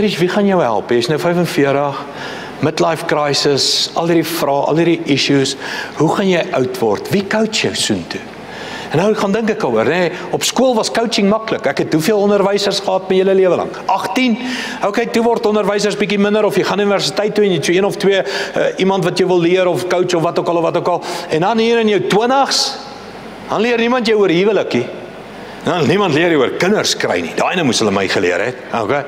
Andries, wie gaan jou help? Jy is nou 45, midlife crisis, al die vrae, al die issues, hoe gaan jy oud word? Wie coach jou soontoe? En nou gaan dink ek oor, nee, op skool was coaching maklik. Ek het hoeveel onderwysers gehad my hele lewe lank? 18. Okay, toe word onderwysers bietjie minder, of jy gaan universiteit toe en jy het so 1 of 2 iemand wat jy wil leer of coach of wat ook al. En dan hier in jou 20's, dan leer niemand jou oor huwelikie. Dan niemand leer jou oor kinders kry nie. Daai nou moes hulle my geleer het. Okay.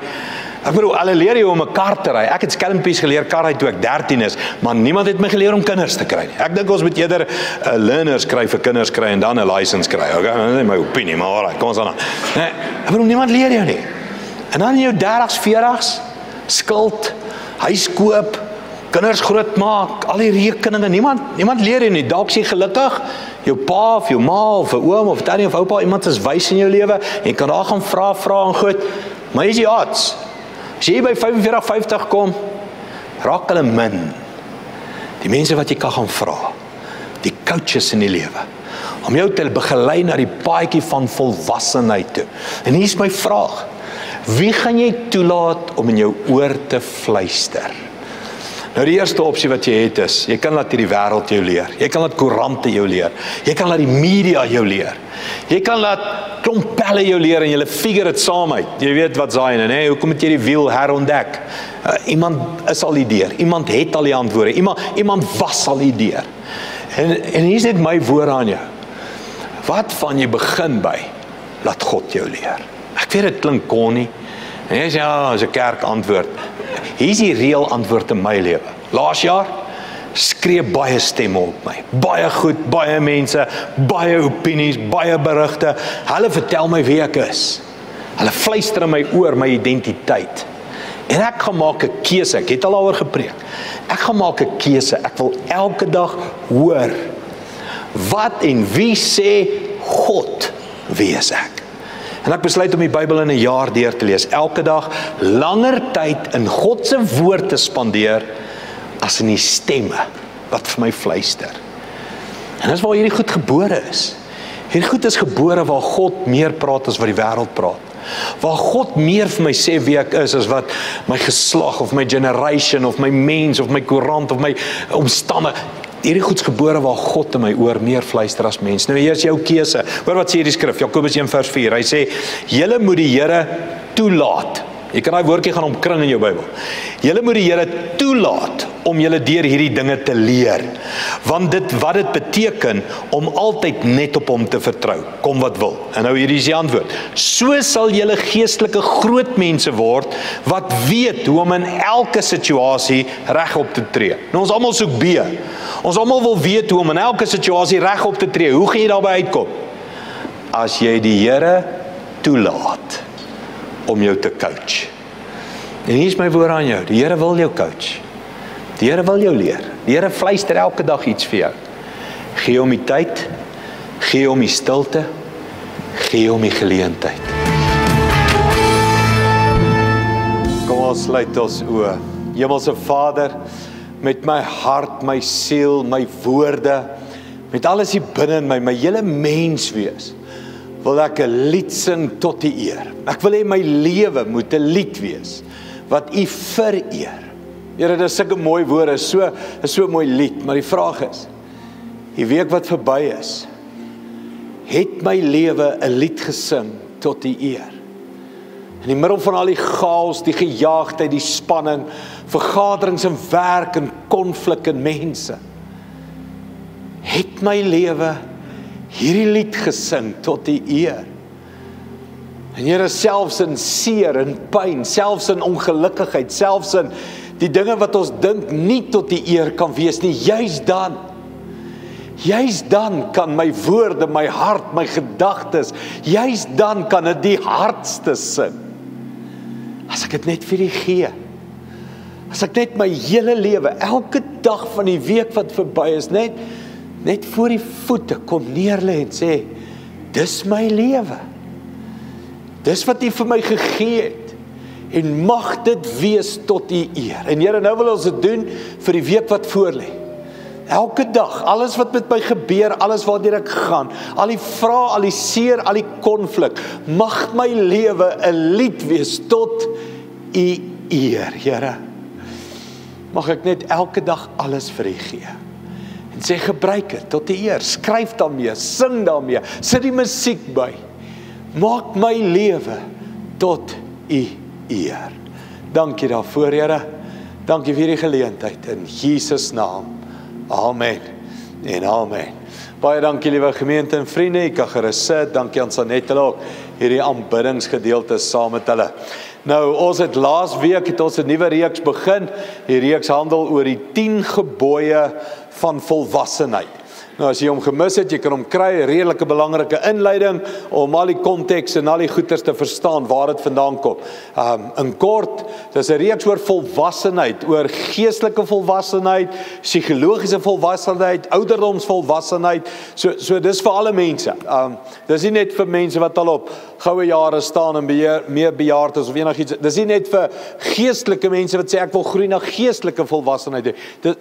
Ek bedoel, hulle leer jou om 'n kar te ry. Ek het skelmpies geleer kar ry toe ek 13 is, maar niemand het my geleer om kinders te kry nie. Ek dink ons moet eerder learners kry vir kinders kry en dan 'n license kry. Okay, dit is my opinie, maar alright, kom ons aan. Nee, ek bedoel, niemand leer jou nie. En dan in jou 30's, 40's, skuld, huis koop, kinders grootmaak, al die rekeninge, niemand leer jou nie. Dalk is jy gelukkig, jou pa of jou ma of 'n oom of tannie of oupa, iemand is wys in jou lewe, en jy kan daar gaan vra en goed, maar is die odds? As jy by 45, 50 kom, raak hulle min. Die mense wat jy kan gaan vra, die coaches in die lewe, om jou te begelei na die paadjie van volwassenheid toe. En hier is my vraag, wie gaan jy toelaat om in jou oor te fluister? Nou die eerste opsie wat jy het is, jy kan laat die wêreld jou leer, jy kan laat koerante jou leer, jy kan laat die media jou leer, jy kan laat klomp pelle jou leer en jy figure dit saam uit. Jy weet wat saai en nee, hoekom moet jy die wiel herontdek? Iemand is al die deur, iemand het al die antwoorde, iemand was al die deur. En hier is net my woord aan jou. Wat van jy begin by, laat God jou leer. Ek weet dit klink corny. En jy sê, ja, as 'n kerk antwoord. Hier is die reël antwoord in my lewe. Laas jaar skree baie stemme op my. Baie goed, baie mense, baie opinies, baie berigte. Hulle vertel my wie ek is. Hulle fluister in my oor my identiteit. En ek gaan maak 'n keuse. Ek het al daaroor gepreek. Ek gaan maak 'n keuse. Ek wil elke dag hoor wat en wie sê God wie is ek. En ek besluit om die Bybel in 'n jaar deur te lees. Elke dag langer tyd in God se woord te spandeer as in die stemme wat vir my fluister. En dis waar hierdie goed gebore is. Hierdie goed is gebore waar God meer praat as wat die wêreld praat. Waar God meer vir my sê wie ek is as wat my geslag of my generation of my mens of my koerant of my omstandighede. Hierdie goeds gebore waar God in my oor meer fluister as mens. Nou hier is jou keuse. Hoor wat sê hierdie skrif, Jakobus 1 vers 4. Hy sê, julle moet die Here toelaat. Jy kan daai woordjie gaan omkring in jou Bybel. Julle moet die Here toelaat om julle deur hierdie dinge te leer. Want wat dit beteken om altyd net op hom te vertrou, kom wat wil. En nou hierdie is die antwoord. So sal julle geestelike groot mense word wat weet hoe om in elke situasie regop te tree. Nou ons almal soek B. Ons almal wil weet hoe om in elke situasie regop te tree. Hoe gaan jy daarby uitkom? As jy die Here toelaat om jou te coach. En hier is my woord aan jou. Die Here wil jou coach. Die Here wil jou leer. Die Here fluister elke dag iets vir jou. Gee hom die tyd, gee hom die stilte, gee hom die geleentheid. Kom ons sluit ons oë. Hemelse Vader, met my hart, my siel, my woorde, met alles hier binne in my hele mens wees, wil ek 'n lied sing tot die eer. Ek wil hê my lewe moet 'n lied wees wat U vereer. Here, dit is sulke mooi woorde, is so 'n mooi lied, maar die vraag is, die week wat verby is, het my lewe 'n lied gesing tot U eer. In die middel van al die chaos, die gejaagdheid, die spanning, vergaderings en werk en konflik en mense, het my lewe hierdie lied gesing tot U eer. En Here, selfs in seer en pyn, selfs in ongelukkigheid, selfs in die dinge wat ons dink nie tot U eer kan wees nie, juis dan kan my woorde, my hart, my gedagtes, juis dan kan dit die hardste sing. As ek dit net vir U gee. As ek net my hele lewe, elke dag van die week wat verby is, net voor die voete kom neerlê en sê, dis my lewe. Dis wat U vir my gegee het. En mag dit wees tot U eer. En Here, nou wil ons dit doen vir die week wat voorlê. Elke dag, alles wat met my gebeur, alles waardeur ek gaan, al die vrae, al die seer, al die konflik, mag my lewe 'n lied wees tot U eer, Here. Mag ek net elke dag alles vir U gee. En sê gebruik dit tot die eer, skryf daarmee, sing daarmee, sit die musiek by. Maak my lewe tot U eer. Dankie daarvoor, Here. Dankie vir die geleentheid in Jesus naam. Amen en amen. Baie dankie liewe gemeente en vriende, ek kan gerus sit. Dankie aan Sanette ook, hierdie aanbiddingsgedeelte saam met hulle. Nou, ons het laas week het ons 'n nuwe reeks begin. Die reeks handel oor die 10 gebooie van volwassenheid. Nou, as jy hom gemis het, jy kan hom kry, 'n redelike belangrike inleiding om al die konteks en al die goeters te verstaan waar dit vandaan kom. In kort, dis 'n reeks oor volwassenheid, oor geestelike volwassenheid, psigologiese volwassenheid, ouderdomsvolwassenheid. So dis vir alle mense. Dis nie net vir mense wat al op goue jare staan en meer bejaard is of enigiets. Dis nie net vir geestelike mense wat sê ek wil groei na geestelike volwassenheid.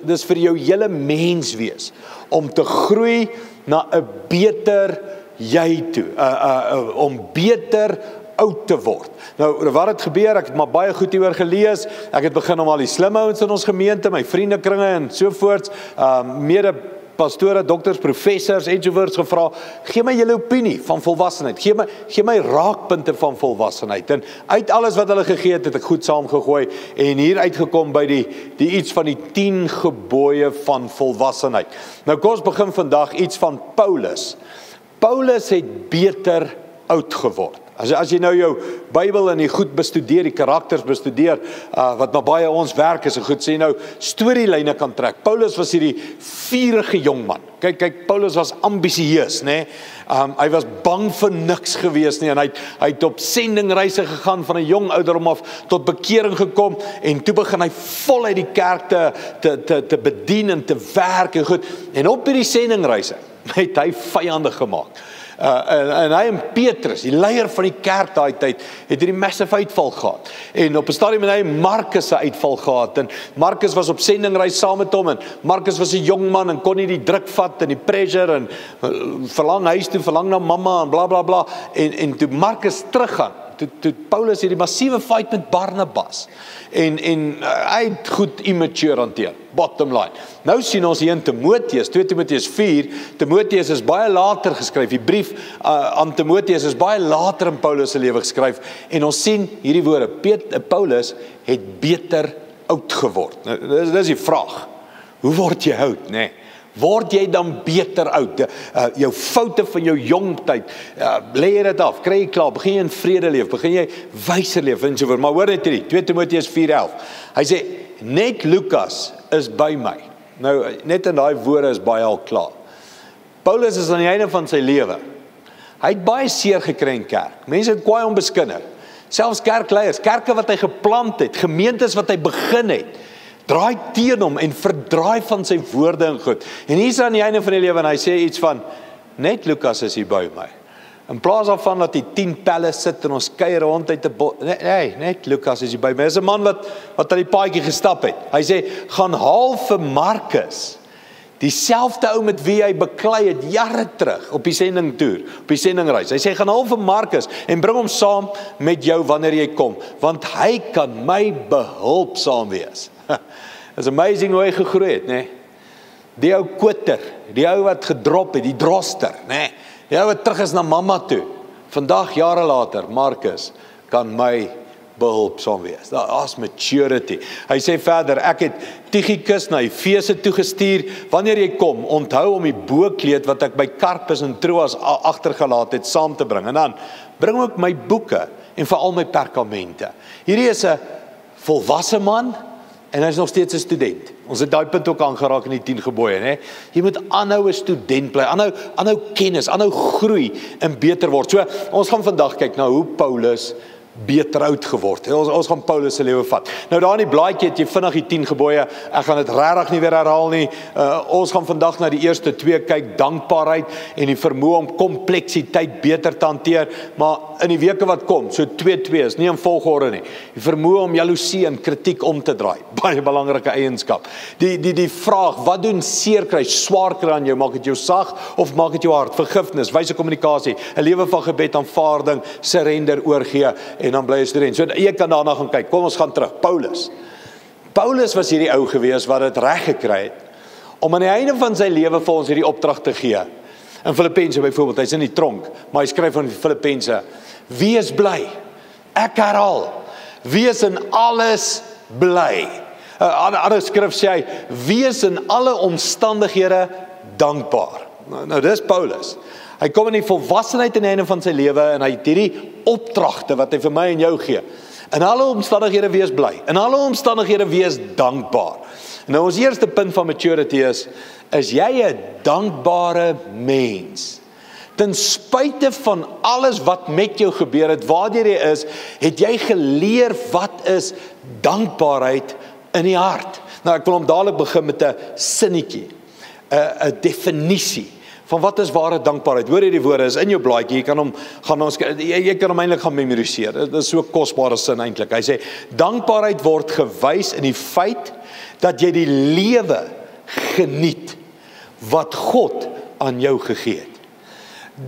Dis vir jou hele mens wees om te groei na 'n beter jy toe, om beter oud te word. Nou, wat het gebeur? Ek het maar baie goed hieroor gelees. Ek het begin om al die slim ouens in ons gemeente, my vriendekringe en sovoorts, mede pastore, dokters, professors, ensovoorts gevra, gee my julle opinie van volwassenheid, gee my raakpunte van volwassenheid, en uit alles wat hulle gegee het ek goed saamgegooi, en hier uitgekom by die iets van die 10 gebooie van volwassenheid. Nou kom ons begin vandag iets van Paulus. Paulus het beter oud geword. As jy nou jou Bybel en die goed bestudeer, die karakters bestudeer, wat maar baie ons werk is, en goed sê nou, storielyne kan trek. Paulus was hierdie vurige jongman. Kyk, Paulus was ambisieus, né? Hy was bang vir niks gewees nie, en hy het op sendingreise gegaan van 'n jong ouderdom af tot bekering gekom, en toe begin hy voluit die kerk te bedien en te werk en goed. En op hierdie sendingreise het hy vyande gemaak. En hy en Petrus, die leier van die kerk daai tyd, het hierdie massive uitval gehad. En op 'n stadium het hy Markus se uitval gehad, en Markus was op sendingreis saam met hom, en Markus was 'n jong man en kon nie die druk vat en die pressure en verlang huis toe, verlang na mamma en bla bla bla, en toe Markus teruggaan, toe Paulus hierdie massiewe fight met Barnabas, en hy het goed immature hanteer, bottom line. Nou sien ons hier in Timoteus, 2 Timoteus 4, Timoteus is baie later geskryf, die brief aan Timoteus is baie later in Paulus se lewe geskryf, en ons sien hierdie woorde, Paulus het beter oud geword. Nou, dis die vraag, hoe word jy oud, né? Word jy dan beter oud? Jou foute van jou jong tyd, lê jy dit af, kry jy klaar, begin jy in vrede leef, begin jy wyser leef, en so voort. Maar hoor net hierdie, 2 Timoteus 4:11, hy sê, net Lukas is by my. Nou, net in daai woorde is baie al klaar. Paulus is aan die einde van sy lewe. Hy het baie seer gekry in kerk. Mense het kwaai om beskinne. Selfs kerkleiers, kerke wat hy geplant het, gemeentes wat hy begin het, draai teen hom en verdraai van sy woorde en goed. En hier is aan die einde van die lewe, en hy sê iets van, net Lukas is hier by my. In plaas daarvan dat die 10 pelle sit en ons kuier rond uit 'n nee, net Lukas is hier by my. Dis 'n man wat aan die paadjie gestap het. Hy sê, gaan haal vir Markus, dieselfde ou met wie hy beklei het jare terug op die sendingtoer, op die sendingreis. Hy sê, gaan haal vir Markus en bring hom saam met jou wanneer jy kom, want hy kan my behulpsaam wees. It's amazing hoe hy gegroei het, né? Die ou kwoter, die ou wat gedrop het, die droster, né? Die ou wat terug is na mamma toe. Vandag, jare later, Markus kan my behulpsaam wees. Daar's maturity. Hy sê verder, ek het Tychicus na Efese toegestuur, wanneer jy kom, onthou om die boekleed wat ek by Carpus en Troas agtergelaat het, saam te bring. En dan, bring ook my boeke, en veral my perkamente. Hierdie is 'n volwasse man, en hy is nog steeds 'n student. Ons het daai punt ook aangeraak in die 10 gebooie, né? Jy moet aanhou 'n student bly, aanhou kennis, aanhou groei en beter word. So, ons gaan vandag kyk na hoe Paulus beter oud geword. Ons gaan Paulus se lewe vat. Nou daar in die blaadjie het jy vinnig die 10 gebooie. Ek gaan dit regtig nie weer herhaal nie. Ons gaan vandag na die eerste 2 kyk, dankbaarheid en die vermoë om kompleksiteit beter te hanteer, maar in die weke wat kom, so 2 is nie in volgorde nie. Die vermoë om jaloesie en kritiek om te draai, baie belangrike eienskap. Die vraag, wat doen seer kry, swaar kry aan jou, maak dit jou sag of maak dit jou hard? Vergifnis, wyse kommunikasie, 'n lewe van gebed, aanvaarding, surrender, oorgee en dan bly 'n student. So jy kan daarna gaan kyk. Kom ons gaan terug. Paulus was hierdie ou gewees wat dit reg gekry het om aan die einde van sy lewe vir ons hierdie opdrag te gee. In Filippense byvoorbeeld, hy's in die tronk, maar hy skryf aan die Filippense: wees bly. Ek herhaal, wees in alles bly. 'n ander skrif sê hy, wees in alle omstandighede dankbaar. Nou dis Paulus. Hy kom in die volwassenheid aan die einde van sy lewe en hy het hierdie opdragte wat hy vir my en jou gee. In alle omstandighede wees bly. In alle omstandighede wees dankbaar. Nou ons eerste punt van maturity is jy 'n dankbare mens? Ten spyte van alles wat met jou gebeur het, waardeur jy is, het jy geleer wat is dankbaarheid in die hart. Nou ek wil hom dadelik begin met 'n sinnetjie, 'n definisie van wat is ware dankbaarheid. Hoor jy die woorde, is in jou blaadjie, jy kan hom eintlik gaan memoriseer. Dit is so 'n kosbare sin eintlik. Hy sê, dankbaarheid word gewys in die feit dat jy die lewe geniet wat God aan jou gegee het.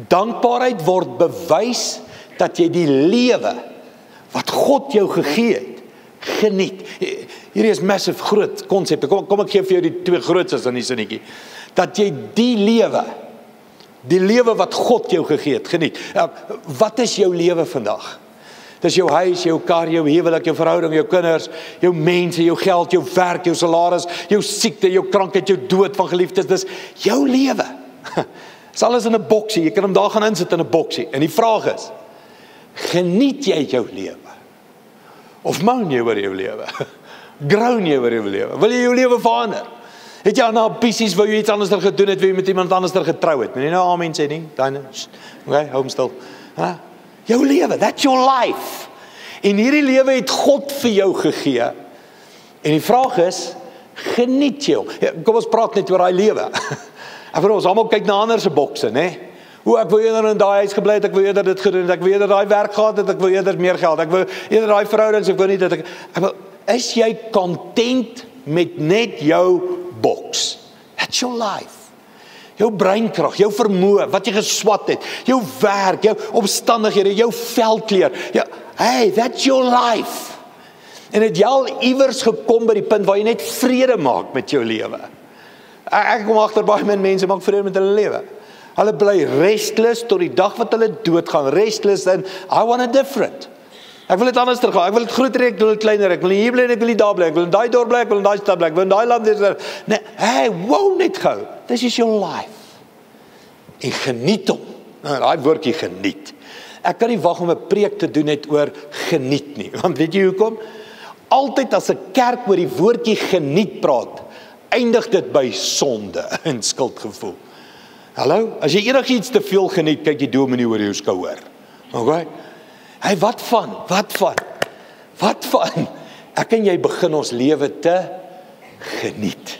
Dankbaarheid word bewys dat jy die lewe wat God jou gegee het, geniet. Hierdie is massive groot konsepte. Kom ek gee vir jou die twee grootstes in die sinnetjie. Dat jy die lewe wat God jou gegee het, geniet. Wat is jou lewe vandag? Dis jou huis, jou kar, jou huwelik, jou verhouding, jou kinders, jou mense, jou geld, jou werk, jou salaris, jou siekte, jou krankheid, jou dood van geliefdes. Dis jou lewe. Dis alles in 'n boksie. Jy kan hom daar gaan insit in 'n boksie. En die vraag is, geniet jy jou lewe? Of moan jy oor jou lewe? Groan jy oor jou lewe? Wil jy jou lewe verander? Het jy aan ambisies, wou jy iets anders gedoen het, wou jy met iemand anders getrou het? Nee, nou amen sê nie. Okay, hou hom stil. Jou lewe, that's your life. En hierdie lewe het God vir jou gegee. En die vraag is, geniet jy hom? Kom ons praat net oor daai lewe. Ek wil ons almal kyk na ander se bokse, né? Ek wil eerder in daai huis gebly het, ek wil eerder dit gedoen het, ek wil eerder daai werk gehad het, ek wil eerder meer geld, ek wil eerder daai verhoudings, ek wil nie dit is jy content met net jou boks? That's your life. Jou breinkrag, jou vermoë, wat jy geswat het, jou werk, jou omstandighede, jou velkleur. Hey, that's your life. En het jy al iewers gekom by die punt waar jy net vrede maak met jou lewe? Ek kom agter baie mense maak vrede met hulle lewe. Hulle bly restless tot die dag wat hulle doodgaan. Restless and I want it different. Ek wil dit anders teruggaan. Ek wil dit groter hê, ek wil dit kleiner hê. Ek wil hier bly en ek wil hier daar bly. Ek wil in daai dorp bly, ek wil in daai stad bly. Ek wil in daai land wees. Nee, hey, wow, net gou. This is your life. En geniet hom. Nou, daai woordjie geniet. Ek kan nie wag om 'n preek te doen net oor geniet nie. Want weet jy hoekom? Altyd as 'n kerk oor die woordjie geniet praat, eindig dit by sonde en skuldgevoel. Hallo, as jy enigiets te veel geniet, kyk jy dominee oor jou skouer. Okay? Hey, wat van? Ek en jy begin ons lewe te geniet.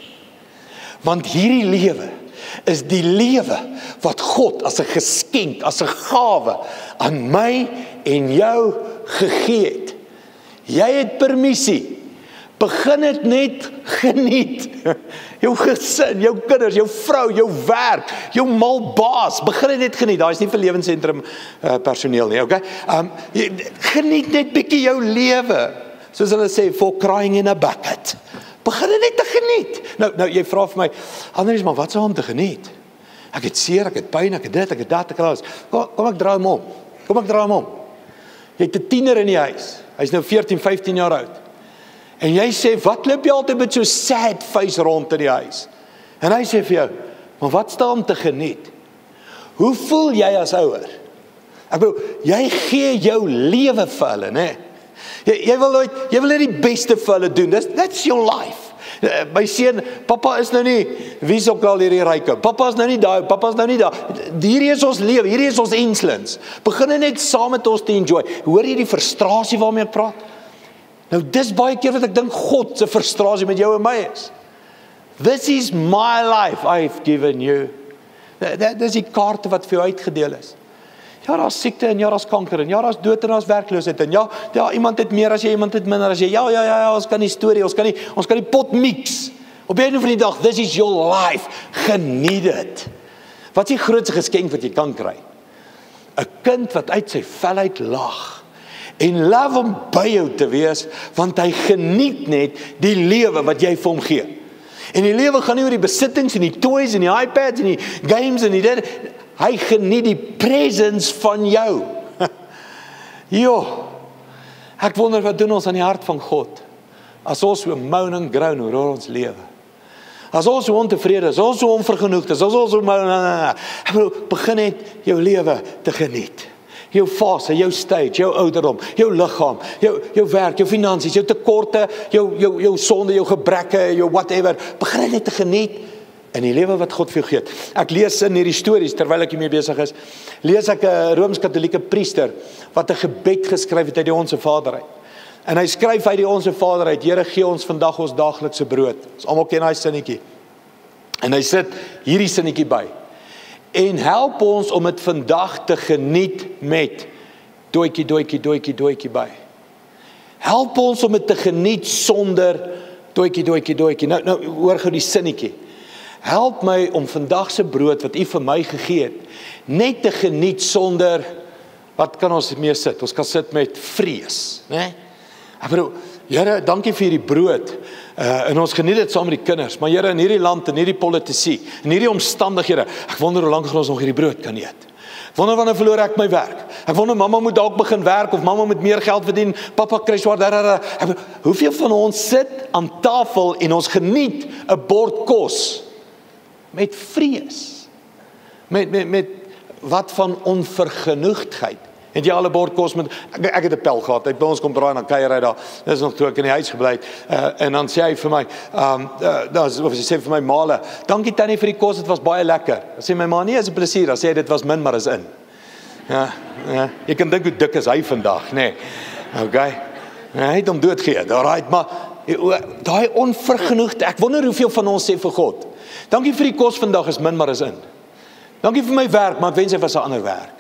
Want hierdie lewe is die lewe wat God as 'n geskenk, as 'n gawe aan my en jou gegee het. Jy het permissie. Begin dit net geniet. Jou gesin, jou kinders, jou vrou, jou werk, jou mal baas, begin dit net geniet. Daar is nie vir lewensentrum personeel nie, okay? Geniet net bietjie jou lewe. Soos hulle sê, for crying in a bucket. Begin dit net te geniet. Nou jy vra vir my, Andries, maar wat is om te geniet? Ek het seer, ek het pyn, ek het dit, ek het dat, ek het alles. Kom ek draai hom om. Jy het 'n tiener in die huis. Hy's nou 14, 15 jaar oud. En jy sê, wat loop jy altyd met so sad face rond in die huis? En hy sê vir jou, maar wat staan om te geniet? Hoe voel jy as ouer? Ek bedoel, jy gee jou lewe vir hulle, né? Jy wil net die beste vir hulle doen. That's your life. My seun, pappa is nou nie, wie is ook al hierdie ryke? Pappa is nou nie daar, pappa is nou nie daar. Hierdie is ons lewe, hierdie is ons enslins. Begin net saam met ons te enjoy. Hoor jy die frustrasie waarmee ek praat? Nou dis baie keer wat ek dink God se frustrasie met jou en my is. This is my life I've given you. Dis die kaarte wat vir jou uitgedeel is. Ja, daar's siekte en ja, daar's kanker en ja, daar's dood en daar's werkloosheid en ja, iemand het meer as jy, iemand het minder as jy. Ja, ons kan die storie, ons kan die pot mix. Op 'n einde van die dag, this is your life. Geniet dit. Wat is die grootste geskenk wat jy kan kry? 'n Kind wat uit sy vel uit lag en love om by jou te wees, want hy geniet net die lewe wat jy vir hom gee. En die lewe gaan nie oor die besittings en die toys en die iPads en die games en die dit. Hy geniet die presence van jou. Jo, ek wonder wat doen ons aan die hart van God, as ons so moan en groan oor ons lewe. As ons so ontevrede is, as ons so onvergenoegd is, as ons so begin net jou lewe te geniet. Jou fase, jou stage, jou ouderdom, jou liggaam, jou werk, jou finansies, jou tekorte, jou sonde, jou gebreke, jou whatever. Begin net te geniet in die lewe wat God vir jou gee. Ek lees in hierdie stories, terwyl ek hiermee besig is, lees ek 'n Rooms-Katolieke priester, wat 'n gebed geskryf het uit die Onse Vader uit. En hy skryf uit die Onse Vader uit, Here, gee ons vandag ons daaglikse brood. Ons almal ken daai sinnetjie. En hy sit hierdie sinnetjie by. En help ons om dit vandag te geniet met doetjie by. Help ons om dit te geniet sonder doetjie. Nou hoor gou die sinnetjie. Help my om vandag se brood wat U vir my gegee het, net te geniet sonder, wat kan ons mee sit? Ons kan sit met vrees, né? Here, dankie vir hierdie brood. En ons geniet dit saam met die kinders, maar Here, in hierdie land, in hierdie politisie, in hierdie omstandighede, ek wonder hoe lank gaan ons nog hierdie brood kan eet. Ek wonder wanneer verloor ek my werk. Ek wonder mamma moet dalk begin werk, of mamma moet meer geld verdien, pappa kry swaar, hoeveel van ons sit aan tafel en ons geniet 'n bord kos met vrees, met wat van onvergenoegdheid. Het jy al 'n bord kos met, ek het 'n pel gehad, hy by ons kom braai en dan kuier hy daar, dis nog toe ek in die huis gebly het, en dan sê hy vir my, of hy sê vir my Male, dankie tannie vir die kos, dit was baie lekker. Dan sê my ma, nee, is 'n plesier, dan sê hy, dit was min, maar is in. Ja, jy kan dink hoe dik is hy vandag, nee, okay, hy het hom doodgeëet, alright, maar, daai onvergenoegde, ek wonder hoeveel van ons sê vir God, dankie vir die kos vandag, is min, maar is in. Dankie vir my werk, maar ek wens hy was 'n ander werk.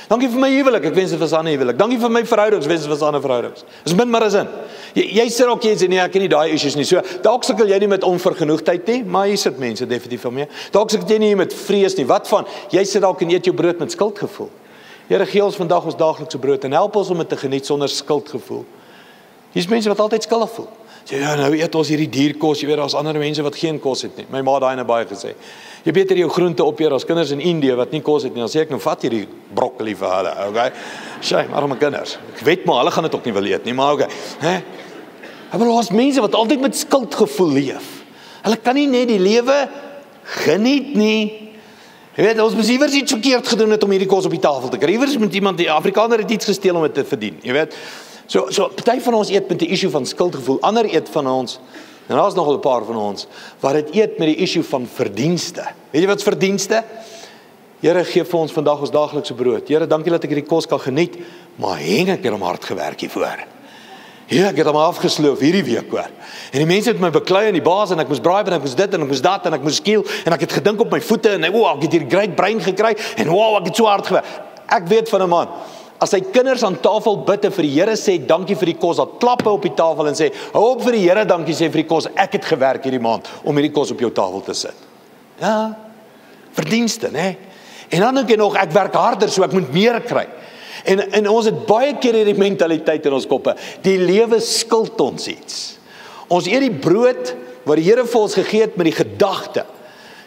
Dankie vir my huwelik, ek wens dit was 'n ander huwelik. Dankie vir my verhoudings, ek wens dit was 'n ander verhoudings. Is min maar is in. Jy sê ook jy sê nee, ek het nie daai issues nie. So dalk sukkel jy nie met onvergenoegdheid nie, maar hier sit mense definitief van mee. Dalk sukkel jy nie met vrees nie. Wat van? Jy sit dalk en eet jou brood met skuldgevoel. Here, gee ons vandag ons daaglikse brood en help ons om dit te geniet sonder skuldgevoel. Hier's mense wat altyd skuldig voel. Sê ja, nou eet ons hierdie dierkos, jy weet daar's ander mense wat geen kos het nie. My ma daai baie gesê. Jy beter jou groente opeet as kinders in Indië wat nie kos het nie. Dan sê ek nou vat hierdie broccoli vir hulle, okay? Shame, arme kinders. Ek weet maar hulle gaan dit ook nie wil eet nie, maar okay. Hè? Maar daar's mense wat altyd met skuldgevoel leef. Hulle kan nie net die lewe geniet nie. Jy weet, ons moes iewers iets verkeerd gedoen het om hierdie kos op die tafel te kry. Iewers met iemand, die Afrikaner het iets gesteel om dit te verdien, jy weet. So party van ons eet met die issue van skuldgevoel, ander eet van ons, en daar's nogal 'n paar van ons, wat dit eet met die issue van verdienste. Weet jy wat verdienste? Here, gee vir ons vandag ons daaglikse brood. Here, dankie dat ek hierdie kos kan geniet, maar heng ek het hom hard gewerk hiervoor. Ja, ek het hom afgesloof hierdie week hoor. En die mense het my beklei in die baas en ek moes braai en ek moes dit en ek moes dat en ek moes skiel en ek het gedink op my voete en ek het hier great brein gekry en ek het so hard gewerk. Ek weet van 'n man, as sy kinders aan tafel bid en vir die Here sê dankie vir die kos, dan klap hy op die tafel en sê, hou op vir die Here dankie sê vir die kos, ek het gewerk hierdie maand om hierdie kos op jou tafel te sit. Ja, verdienste, né? En dan dink jy nog, ek werk harder so ek moet meer kry. En ons het baie keer hierdie mentaliteit in ons koppe, die lewe skuld ons iets. Ons eet die brood wat die Here vir ons gegee het met die gedagte,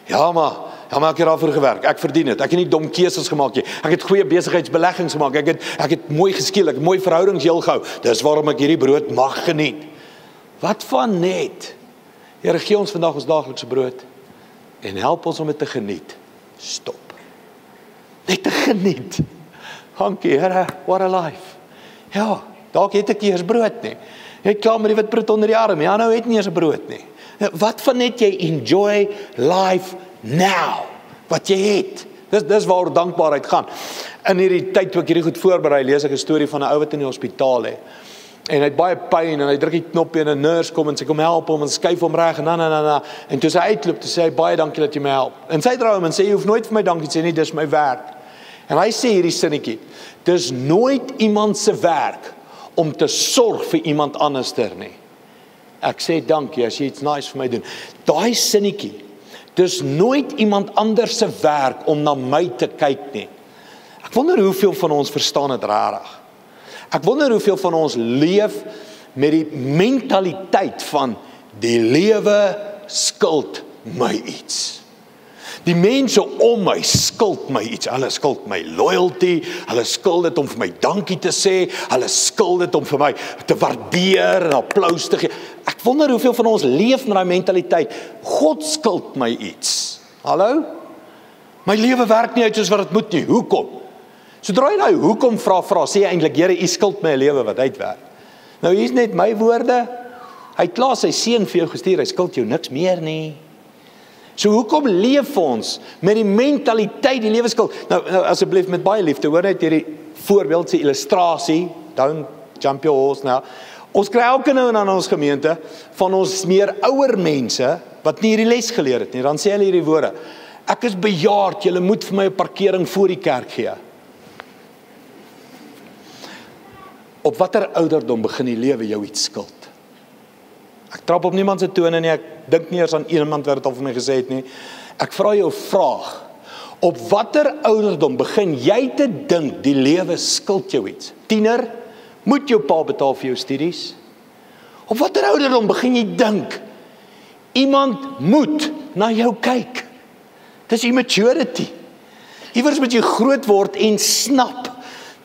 ja maar ek het daarvoor gewerk, ek verdien dit, ek het nie dom keuses gemaak nie, ek het goeie besigheidsbeleggings gemaak, ek het mooi geskiel, ek het mooi verhoudings heel gehou, dis waarom ek hierdie brood mag geniet. Wat van net? Here, gee ons vandag ons daaglikse brood en help ons om dit te geniet. Stop. Net te geniet. Dankie, Here, what a life. Ja, dalk het ek nie eers brood nie. Jy het klaar met die witbrood onder die arm, ja, nou het nie eers 'n brood nie. Wat van net jy enjoy life now, wat jy het. Dis waar dankbaarheid gaan. In hierdie tyd toe ek hierdie goed voorberei, lees ek 'n storie van 'n ou wat in die hospitaal lê. En hy het baie pyn en hy druk die knoppie en 'n nurse kom en sy kom help hom en skuif hom reg en en toe sy uitloop, toe sê hy baie dankie dat jy my help. En sy draai hom en sê jy hoef nooit vir my dankie te sê nie, dis my werk. En hy sê hierdie sinnetjie, dis nooit iemand se werk om te sorg vir iemand anderster nie. Ek sê dankie as jy iets nice vir my doen. Daai sinnetjie, dis nooit iemand anders se werk om na my te kyk nie. Ek wonder hoeveel van ons verstaan dit rarig. Ek wonder hoeveel van ons leef met die mentaliteit van die lewe skuld my iets. Die mense om my skuld my iets. Hulle skuld my loyalty, hulle skuld dit om vir my dankie te sê, hulle skuld dit om vir my te waardeer en applaus te gee. Ek wonder hoeveel van ons leef met daai mentaliteit. God skuld my iets. Hallo? My lewe werk nie uit soos wat dit moet nie. Hoekom? Sodra jy nou hoekom vra, sê jy eintlik, Here, U skuld my 'n lewe wat uitwerk. Nou hier's net my woorde. Hy het klaar sy seun vir jou gestuur, hy skuld jou niks meer nie. So hoekom leef ons met die mentaliteit die lewe skuld? Nou asseblief met baie liefde, hoor net hierdie voorbeeld, se illustrasie, don't jump your horse nou. Ons kry elke nou en dan in ons gemeente van ons meer ouer mense wat nie hierdie les geleer het nie. Dan sê hulle hierdie woorde: ek is bejaard, julle moet vir my 'n parkering voor die kerk gee. Op watter ouderdom begin die lewe jou iets skuld? Ek trap op niemand se tone nie, ek dink nie eers aan iemand wat dit al vir my gesê het nie. Ek vra jou 'n vraag. Op watter ouderdom begin jy te dink die lewe skuld jou iets? Tiener, moet jou pa betaal vir jou studies? Op watter ouderdom begin jy dink iemand moet na jou kyk? Dis immaturity. Iewers moet jy groot word en snap.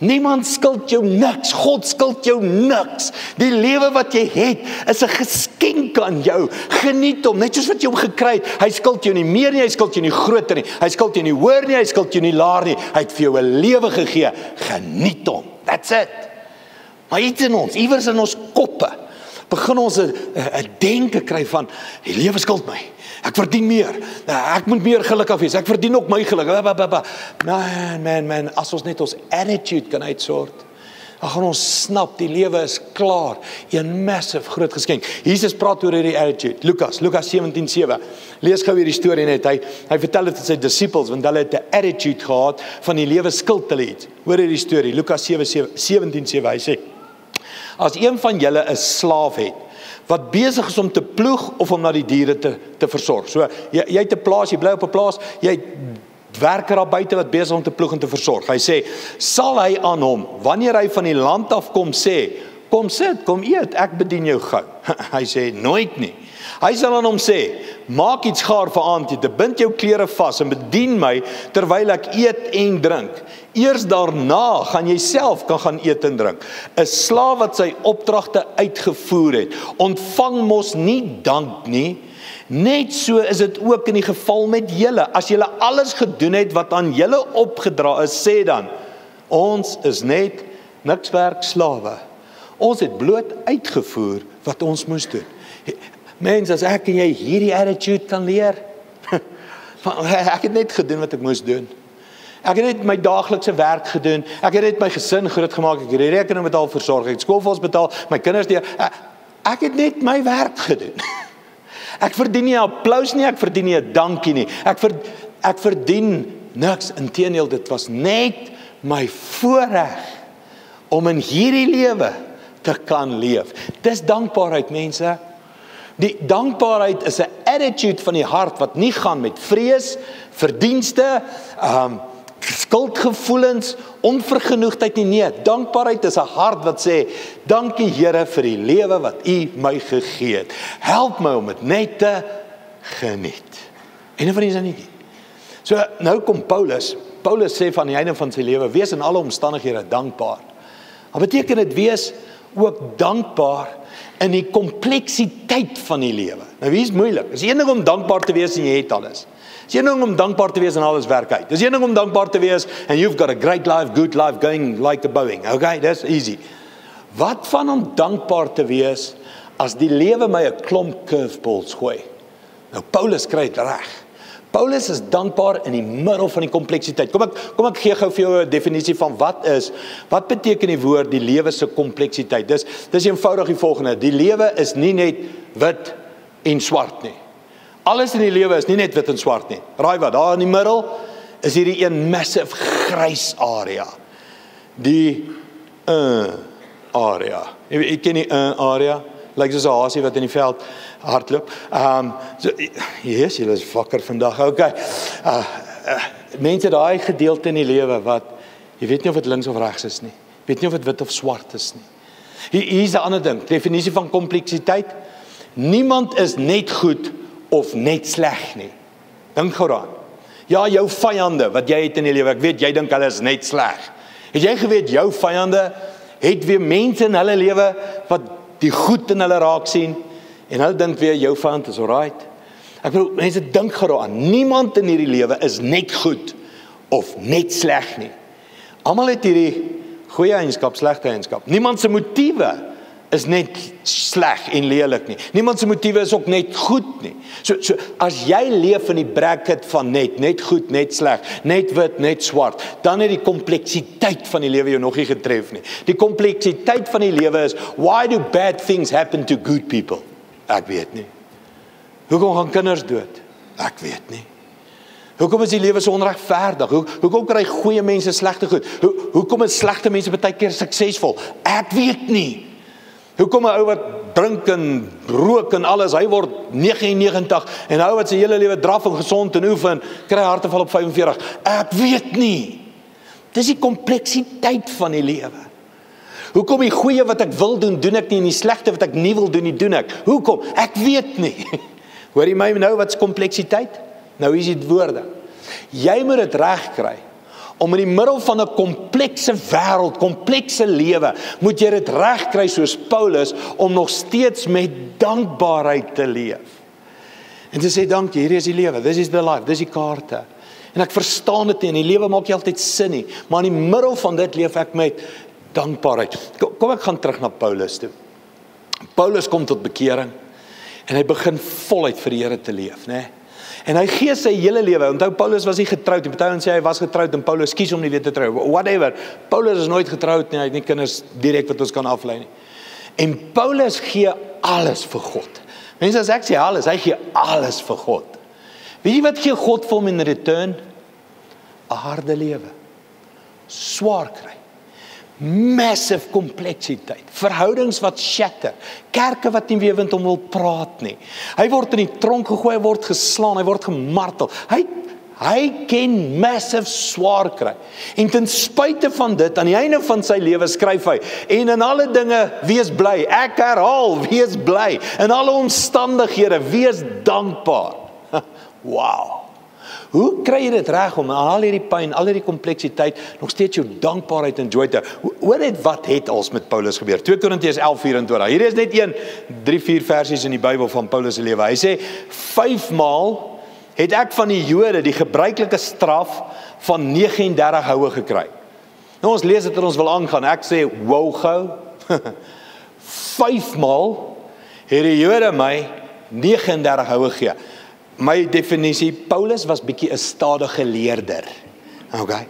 Niemand skuld jou niks, God skuld jou niks. Die lewe wat jy het is 'n geskenk aan jou. Geniet hom, net soos wat jy hom gekry het. Hy skuld jou nie meer nie, hy skuld jou nie groter nie. Hy skuld jou nie hoër nie, hy skuld jou nie laer nie. Hy het vir jou 'n lewe gegee. Geniet hom. That's it. Maar iets in ons, iewers in ons koppe, begin ons 'n denke kry van die lewe skuld my. Ek verdien meer. Ek moet meer gelukkig wees. Ek verdien ook my geluk. Man, as ons net ons attitude kan uitsort, dan gaan ons snap die lewe is klaar. 'n massive groot geskenk. Jesus praat oor hierdie attitude. Lukas 17:7. Lees gou hierdie storie net. Hy vertel dit aan sy disippels want hulle het 'n attitude gehad van die lewe skuld hulle iets. Hoor hierdie storie. Lukas 17:7. Hy sê: as een van julle 'n slaaf het wat besig is om te ploeg of om na die diere te versorg. So, jy het 'n plaas, jy bly op 'n plaas, jy het werker daar buite wat besig om te ploeg en te versorg. Hy sê, sal hy aan hom, wanneer hy van die land af kom, sê, kom sit, kom eet, ek bedien jou gou. Hy sê, nooit nie. Hy sal aan hom sê, maak iets gaar vir aandete, bind jou klere vas en bedien my terwyl ek eet en drink. Eers daarna gaan jy self kan gaan eet en drink. 'n Slaaf wat sy opdragte uitgevoer het, ontvang mos nie dank nie. Net so is dit ook in die geval met julle. As julle alles gedoen het wat aan julle opgedra is, sê dan, ons is net niks werk slawe. Ons het bloot uitgevoer wat ons moes doen. Mense, as ek en jy hierdie attitude kan leer, ek het net gedoen wat ek moes doen. Ek het net my daaglikse werk gedoen. Ek het net my gesin groot gemaak. Ek het die rekening betaal, versorg. Ek het skoolfonds betaal, my kinders deur. Ek het net my werk gedoen. Ek verdien nie applaus nie, ek verdien nie 'n dankie nie. Ek verdien niks. Inteendeel, dit was net my voorreg om in hierdie lewe te kan leef. Dis dankbaarheid, mense. Die dankbaarheid is 'n attitude van die hart wat nie gaan met vrees, verdienste, skuldgevoelens, onvergenoegdheid nie. Nee, dankbaarheid is 'n hart wat sê, dankie Here vir die lewe wat U my gegee het. Help my om dit net te geniet. En van die nie. So nou kom Paulus sê van die einde van sy lewe, wees in alle omstandighede dankbaar. Wat beteken dit wees ook dankbaar in die kompleksiteit van die lewe? Nou wie is moeilik? Dis een ding om dankbaar te wees en jy het alles. Dis een ding om dankbaar te wees en alles werk uit. Dis een ding om dankbaar te wees and you've got a great life, good life going like a Boeing. Okay, that's easy. Wat van om dankbaar te wees as die lewe my 'n klomp curveballs gooi? Nou Paulus kry dit reg. Paulus is dankbaar in die middel van die kompleksiteit. Kom ek gee gou vir jou 'n definisie van wat beteken die woord die lewe se kompleksiteit. Dis eenvoudig die volgende. Die lewe is nie net wit en swart nie. Alles in die lewe is nie net wit en swart nie. Raai wat, daar in die middel is hierdie een massive grys area. Die area. Ek ken die area. Lyk soos 'n hasie wat in die veld hardloop. Yes, julle is wakker vandag. Okay. Mense, daai gedeelte in die lewe wat jy weet nie of dit links of regs is nie. Weet nie of dit wit of swart is nie. Hier is 'n ander ding, definisie van kompleksiteit. Niemand is net goed of net sleg nie. Dink gou daaraan. Ja, jou vyande wat jy het in die lewe, ek weet jy dink hulle is net sleg. Het jy geweet jou vyande het weer mense in hulle lewe wat die goed in hulle raak sien en hulle dink weer jou vyand is alright. Ek bedoel, mense dink gou daaraan. Niemand in hierdie lewe is net goed of net sleg nie. Almal het hierdie goeie eienskap, slegte eienskap. Niemand se motiewe is net sleg en lelik nie. Niemand se motiewe is ook net goed nie. So as jy leef in die bracket van net goed, net sleg, net wit, net swart, dan het die kompleksiteit van die lewe jou nog nie getref nie. Die kompleksiteit van die lewe is, why do bad things happen to good people? Ek weet nie. Hoekom gaan kinders dood? Ek weet nie. Hoekom is die lewe so onregverdig? Hoekom kry goeie mense slegte goed? Hoekom is slegte mense baie keer suksesvol? Ek weet nie. Hoekom 'n ou wat drink en rook en alles, hy word 99 en 'n ou wat sy hele lewe draf en gesond en oefen, kry harteval op 45. Ek weet nie. Dis die kompleksiteit van die lewe. Hoekom die goeie wat ek wil doen, doen ek nie en die slegte wat ek nie wil doen, nie doen ek. Hoekom? Ek weet nie. Hoor jy my nou wat is kompleksiteit? Nou is dit woorde. Jy moet dit reg kry. Om in die middel van 'n komplekse wêreld, komplekse lewe, moet jy dit reg kry soos Paulus om nog steeds met dankbaarheid te leef. En te sê dankie, hierdie is die lewe, this is the life, dis die kaarte. En ek verstaan dit nie, en die lewe maak nie altyd sin nie, maar in die middel van dit leef ek met dankbaarheid. Kom ek gaan terug na Paulus toe. Paulus kom tot bekering en hy begin voluit vir die Here te leef, né? En hy gee sy hele lewe. Onthou Paulus was nie getroud nie. Party sê hy was getroud en Paulus kies om nie weer te trou. Whatever. Paulus is nooit getroud nie. Hy het nie kinders direk wat ons kan aflei nie. En Paulus gee alles vir God. Mense, as ek sê alles, hy gee alles vir God. Weet jy wat gee God vir hom in return? 'n harde lewe. Swaar kry. Massive kompleksiteit, verhoudings wat shatter, kerke wat nie weer met hom wil praat nie. Hy word in die tronk gegooi, hy word geslaan, hy word gemartel. Hy ken massive swaar kry. En ten spyte van dit, aan die einde van sy lewe skryf hy, en in alle dinge wees bly. Ek herhaal, wees bly. In alle omstandighede, wees dankbaar. Wow. Hoe kry jy dit reg om al hierdie pyn, al hierdie kompleksiteit, nog steeds jou dankbaarheid en joy te... Hoor net wat het als met Paulus gebeur. 2 Korintiërs 11:24. Hier is net 3-4 versies in die Bybel van Paulus se lewe. Hy sê, 5 maal het ek van die Jode die gebruikelike straf van 39 houe gekry. Nou ons lees dit en ons wil aangaan. Ek sê, wow gou. 5 maal het die Jode my 39 houe gegee. My definisie, Paulus was bietjie 'n stadige leerder. Okay.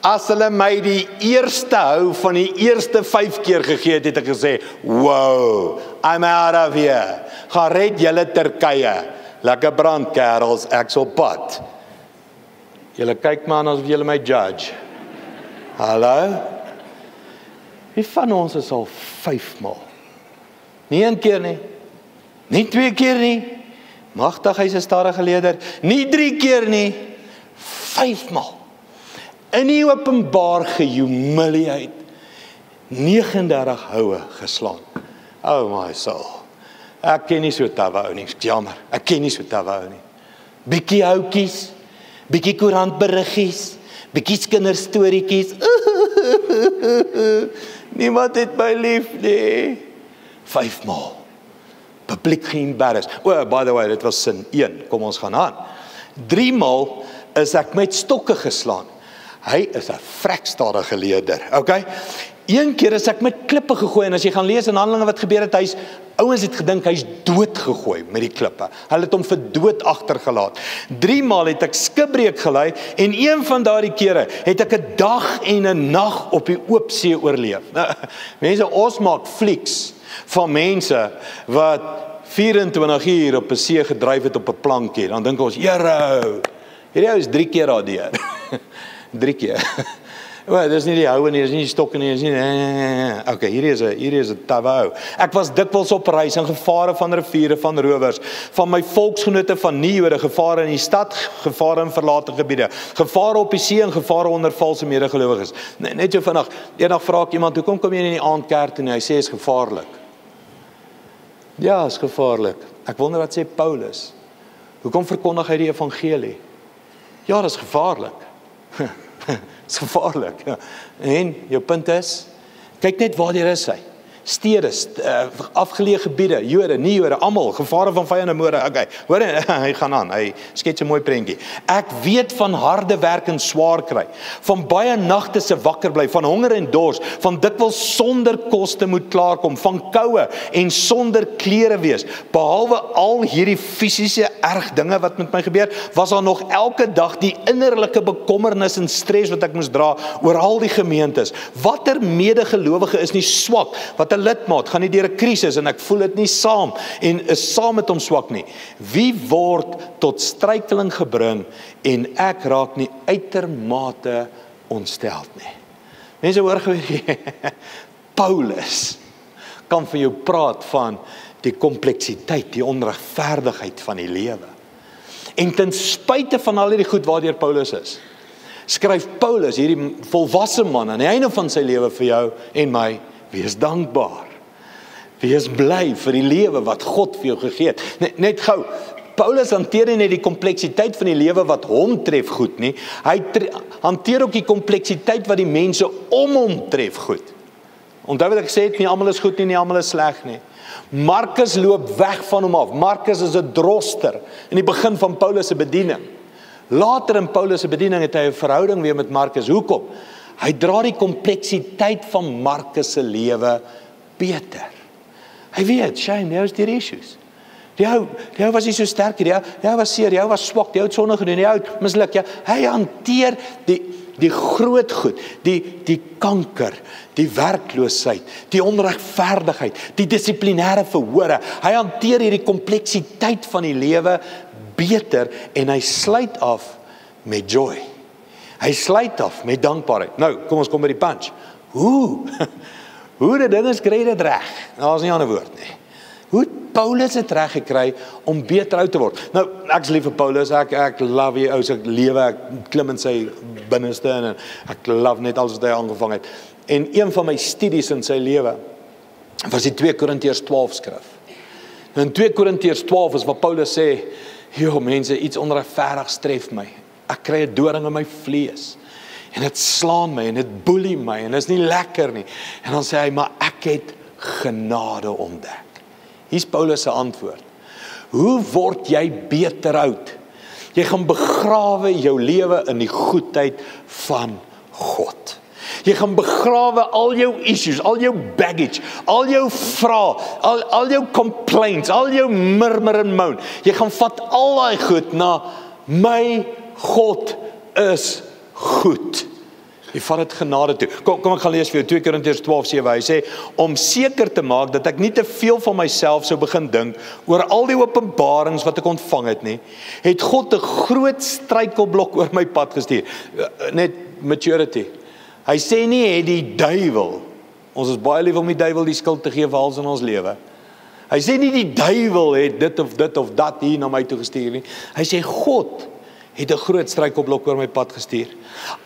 As hulle my die eerste hou van die eerste 5 keer gegee het, het ek gesê, wow, I'm out of here. Gaan red julle Turkye. Lekker brand, kerels, ek's op pad. Julle kyk maar asof julle my judge. Hallo? Wie van ons is al 5 maal? Nie 1 keer nie. Nie 2 keer nie. Magtig, hy's 'n stadige leerder. Nie 3 keer nie. 5 maal. In die openbaar gehumiliate. 39 houe geslaan. Oh my soul. Ek ken nie so tawe ou nie. Jammer. Ek ken nie so tawe ou nie. Bietjie houtjies, bietjie koerantberiggies, bietjie kinderstorieetjies. Niemand het my lief nie. 5 maal. Publiek geembarrass. By the way, dit was sin 1. Kom ons gaan aan. 3 maal is ek met stokke geslaan. Hy is 'n vrekstadige leerder. Okay? 1 keer is ek met klippe gegooi en as jy gaan lees in Handelinge wat gebeur het, ouens het gedink hy's dood gegooi met die klippe. Hulle het hom vir dood agtergelaat. 3 maal het ek skipbreek gelei en een van daardie kere het ek 'n dag en 'n nag op die oop see oorleef. Nou, mense, ons maak flieks van mense wat 24 uur op 'n see gedryf het op 'n plankie. Dan dink ons, "Here, hierdie ou is 3 keer daardeur." 3 keer. Wel, dis nie die houe nie, dis nie die stokke nie, dis nie. Okay, hierdie is 'n tawe ou. Ek was dikwels op reis in gevare van riviere, van rowers, van my volksgenote van nie-Jode, gevare in die stad, gevare in verlate gebiede, gevare op die see en gevare onder valse medegelowiges. Net so vinnig, eendag vra ek iemand, hoekom kom jy nie in die aand kerk toe nie? Hy sê is gevaarlik. Ja, is gevaarlik. Ek wonder wat sê Paulus. Hoekom verkondig hy die evangelie? Ja, dis gevaarlik. Dis gevaarlik. Ja. En jou punt is, kyk net waar jy is hy. Stede, afgeleë gebiede, Jode, nie Jode, almal, gevare van vyande moorde. Okay, hoor hy gaan aan. Hy skets 'n mooi prentjie. Ek weet van harde werk en swaar kry, van baie nagte se wakker bly, van honger en dors, van dikwels sonder kos te moet klaarkom, van koue en sonder klere wees. Behalwe al hierdie fisiese erg dinge wat met my gebeur, was daar nog elke dag die innerlike bekommernis en stres wat ek moes dra oor al die gemeentes. Watter medegelowige is nie swak, wat 'n lidmaat gaan nie deur 'n krisis en ek voel dit nie saam en is saam met hom swak nie. Wie word tot struikeling gebring en ek raak nie uitermate ontsteld nie. Mense hoor geweet, Paulus kan vir jou praat van die kompleksiteit, die onregverdigheid van die lewe. En ten spyte van al hierdie goed waardeur Paulus is, skryf Paulus, hierdie volwasse man, aan die einde van sy lewe vir jou en my, wees dankbaar. Wees bly vir die lewe wat God vir jou gegee het. Net gou, Paulus hanteer nie net die kompleksiteit van die lewe wat hom tref goed nie, hy hanteer ook die kompleksiteit wat die mense om hom tref goed. Onthou wat ek gesê het, nie almal is goed nie, nie almal is sleg nie. Markus loop weg van hom af. Markus is 'n droster in die begin van Paulus se bediening. Later in Paulus se bediening het hy 'n verhouding weer met Markus. Hoekom? Hy dra die kompleksiteit van Markus se lewe beter. Hy weet, shame, jy is die issues. Die ou was nie so sterk nie, die ou was seer, die ou was swak, die ou het sonde gedoen, die ou het misluk. Ja, hy hanteer die groot goed, die kanker, die werkloosheid, die onregverdigheid, die dissiplinêre verhore. Hy hanteer hierdie kompleksiteit van die lewe beter en hy sluit af met joy. Hy sluit af met dankbaarheid. Nou, kom ons kom by die punch. Hoe die dinge kry dit reg? Nou, is nie 'n ander woord nie. Hoe het Paulus het reg gekry om beter oud te word? Nou, ek is lief vir Paulus, ek love die ou se lewe, ek klim in sy binneste en ek love net alles wat hy aangevang het. En een van my studies in sy lewe was die 2 Korintiërs 12 skrif. Nou in 2 Korintiërs 12 is wat Paulus sê, joh mense, iets onregverdigs tref my. Ek kry 'n doring in my vlees. En dit slaan my en dit boelie my en dit is nie lekker nie. En dan sê hy, maar ek het genade ontdek. Hier's Paulus se antwoord. Hoe word jy beter oud? Jy gaan begrawe jou lewe in die goedheid van God. Jy gaan begrawe al jou issues, al jou baggage, al jou vrae, al jou complaints, al jou murmur en moan. Jy gaan vat al daai goed na my God is goed. Jy vat dit genade toe. Kom ek gaan lees vir jou 2 Korintiërs 12:7. Hy sê, om seker te maak dat ek nie te veel van myself sou begin dink oor al die openbarings wat ek ontvang het nie, het God 'n groot struikelblok oor my pad gestuur. Net maturity. Hy sê nie het die duiwel, ons is baie lief om die duiwel die skuld te gee vir alles in ons lewe. Hy sê nie die duiwel het dit of dat hier na my toe gestuur nie. Hy sê God het 'n groot struikelblok oor my pad gestuur.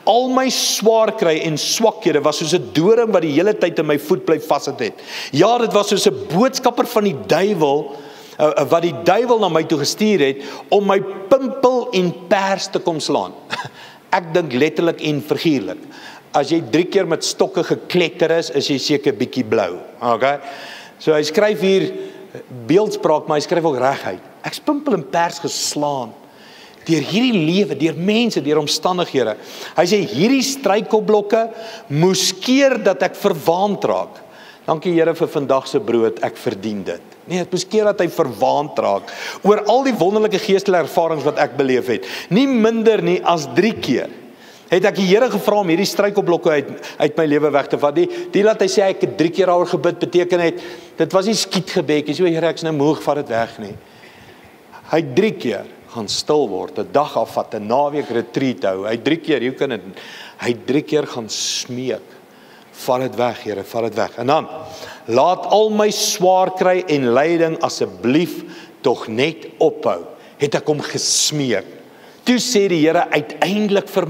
Al my swaar kry en swakhede was soos 'n doring wat die hele tyd in my voet bly vassit het. Ja, dit was soos 'n boodskapper van die duiwel, wat die duiwel na my toe gestuur het, om my pimpel en pers te kom slaan. Ek dink letterlik en figuurlik. As jy 3 keer met stokke gekletter is jy seker bietjie blou. Okay? So hy skryf hier beeldspraak, maar hy skryf ook reguit. Ek's pimpel en pers geslaan deur hierdie lewe, deur mense, deur omstandighede. Hy sê hierdie struikelblokke moes keer dat ek verwaand raak. Dankie Here vir vandag se brood, ek verdien dit. Nee, dit moes keer dat hy verwaand raak oor al die wonderlike geestelike ervarings wat ek beleef het. Nie minder nie as 3 keer. Het ek die Here gevra om hierdie struikelblokke uit my lewe weg te vat. Die laat hy sê ek het 3 keer daaroor gebid, beteken het, dit was nie skietgebedjies, o Here, ek is nou moeg, vat dit weg nie. Hy het 3 keer gaan stil word, 'n dag afvat, 'n naweek retreat hou. Hy 3 keer, jy kan dit, hy 3 keer gaan smeek. Vat dit weg, Here, vat dit weg. En dan, laat al my swaar kry en lyding asseblief tog net ophou. Het ek hom gesmeek. Toe sê die Here uiteindelik vir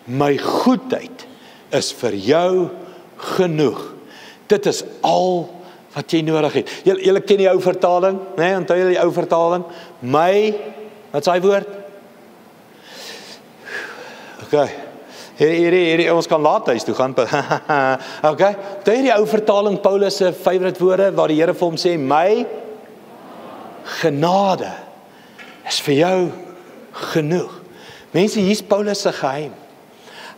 my goedheid is vir jou genoeg. Dit is al wat jy nodig het. Julle ken die ou vertaling, né? Onthou julle die ou vertaling? Wat is daai woord? Okay. Hierdie ons kan laat huis toe gaan. Okay. Onthou jy die ou vertaling Paulus se favourite woorde waar die Here vir hom sê my genade is vir jou genoeg. Mense, hier's Paulus se geheim.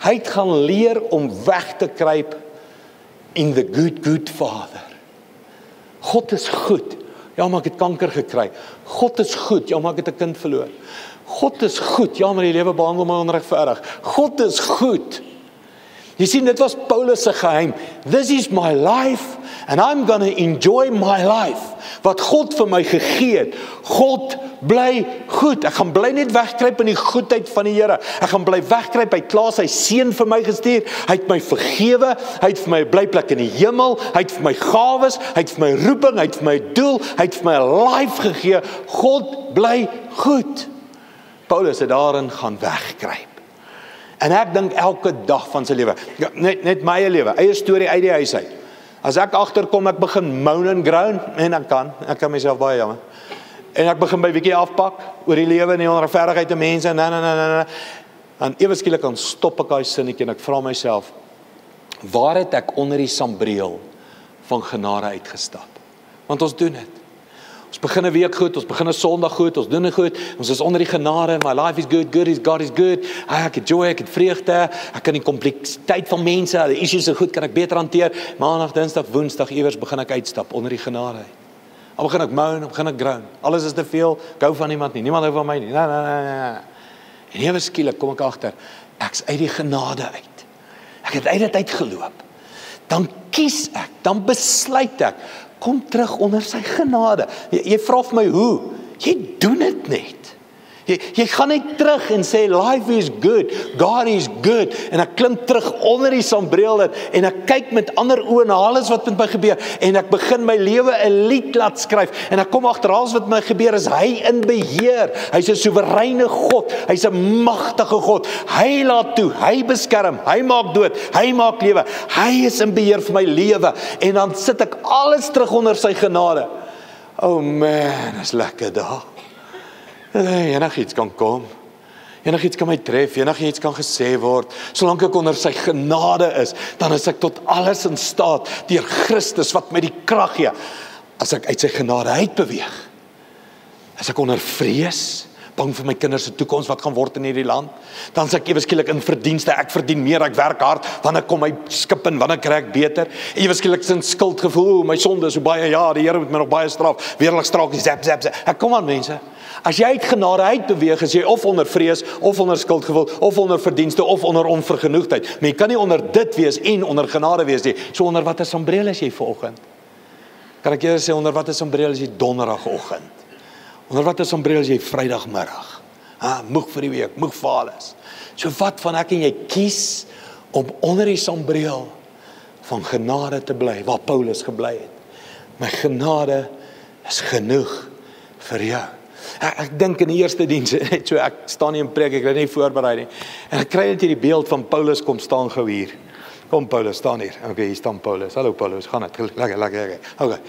Hy het gaan leer om weg te kruip in the good Father. God is goed. Ja, maar ek het kanker gekry. God is goed. Ja, maar ek het 'n kind verloor. God is goed. Ja, maar die lewe behandel my onregverdig. God is goed. Jy sien, dit was Paulus se geheim. This is my life and I'm gonna enjoy my life. Wat God vir my gegee het. God bly goed. Ek gaan bly net wegkruip in die goedheid van die Here. Ek gaan bly wegkruip. Hy het klaar sy seun vir my gestuur. Hy het my vergewe. Hy het vir my 'n blyplek in die hemel. Hy het vir my gawes. Hy het vir my roeping. Hy het vir my doel. Hy het vir my 'n life gegee. God bly goed. Paulus het daarin gaan wegkruip. En ek dink elke dag van sy lewe, net my eie lewe, eie storie uit die huis uit. As ek agterkom, ek begin moan en groan, en ek kan myself baie jammer. En ek begin by bietjie afpak oor die lewe en die onregverdigheid van mense en en ewe skielik dan stop ek daai sinnetjie en ek vra myself, waar het ek onder die sambreel van genade uitgestap? Want ons doen dit. Ons begin 'n week goed, ons begin 'n Sondag goed, ons doen dit goed, ons is onder die genade, my life is good, God is good, ek het joy, ek het vreugde, ek kan die kompleksiteit van mense, die issues is goed, kan ek beter hanteer, Maandag, Dinsdag, Woensdag, iewers begin ek uitstap onder die genade. Dan begin ek moan, dan begin ek groan, alles is te veel, ek hou van niemand nie, niemand hou van my nie, nee. En ewe skielik kom ek agter, ek's uit die genade uit, ek het uit dit uitgeloop, dan kies ek, dan besluit ek, kom terug onder sy genade. Jy vra vir my hoe? Jy doen dit net. Jy gaan net terug en sê, life is good, God is good, en ek klim terug onder die sambreel en ek kyk met ander oë na alles wat met my gebeur, en ek begin my lewe 'n lied laat skryf, en ek kom agter alles wat met my gebeur, is hy in beheer, hy's 'n soewereine God, hy's 'n magtige God, hy laat toe, hy beskerm, hy maak dood, hy maak lewe, hy is in beheer vir my lewe, en dan sit ek alles terug onder sy genade. Oh man, is lekker daar. Enigiets kan kom, enigiets kan my tref, enigiets kan gesê word, solank ek onder sy genade is, dan is ek tot alles in staat, deur Christus wat my die krag gee, as ek uit sy genade uitbeweeg, as ek onder vrees, bang vir my kinders se toekoms, wat gaan word in hierdie land, dan is ek ewe skielik in verdienste, ek verdien meer, ek werk hard, wanneer kom my skip in, wanneer kry ek beter, ewe skielik sin skuldgevoel, my sonde is so baie, ja, die Here moet my nog baie straf, weerlig straak, zap, ek kom aan mense, as jy uit genade uitbeweeg, is jy of onder vrees, of onder skuldgevoel, of onder verdienste, of onder onvergenoegdheid, maar jy kan nie onder dit wees, en onder genade wees nie, so onder wat 'n sambreel is jy vanoggend, kan ek eers sê, onder wat 'n sambreel is jy donderdagoggend, onder wat 'n sambreel is jy Vrydagmiddag, moeg vir die week, moeg vir alles, so wat van ek en jy kies, om onder die sambreel, van genade te bly, waar Paulus gebly het, my genade, is genoeg, vir jou, ek dink in die eerste diens, so ek staan nie in preek, ek het nie voorberei nie, en ek kry net hierdie beeld van Paulus kom staan gou hier, kom Paulus, staan hier, okay, hier staan Paulus, hallo Paulus, gaan het, lekker, okay,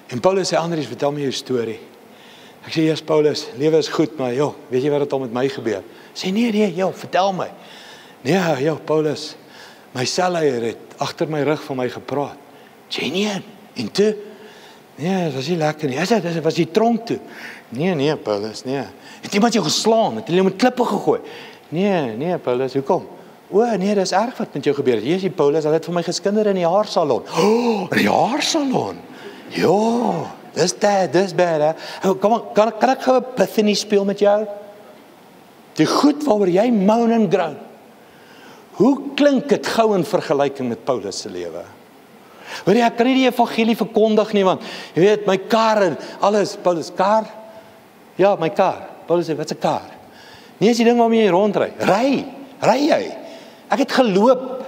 en Paulus sê, Andries, vertel my jou storie, ek sê, yes Paulus, lewe is goed, maar joh, weet jy wat het al met my gebeur, sê, nee, joh, vertel my, nee, joh, Paulus, my selleier het agter my rug van my gepraat, sê, nee, en toe, nee, dit was nie lekker nie, dit was die tronk toe, nee Paulus, nee, het iemand jou geslaan, het hulle met klippe gegooi, nee Paulus, hoekom? Nee, dis erg wat met jou gebeur het, jy Paulus, hulle het vir my geskinder in die haarsalon, die haarsalon, ja, dis bad, kan ek gou 'n epiphany speel met jou? Die goed waaroor jy moan en groan, hoe klink dit gou in vergelyking met Paulus se lewe? Hoor jy, ek kan nie die evangelie verkondig nie, want, jy weet, my kar en alles, Paulus, kar? Ja, my kar. Paulus sê, wat is 'n kar? Nie is die ding waarmee jy rondry. Ry jy. Ek het geloop,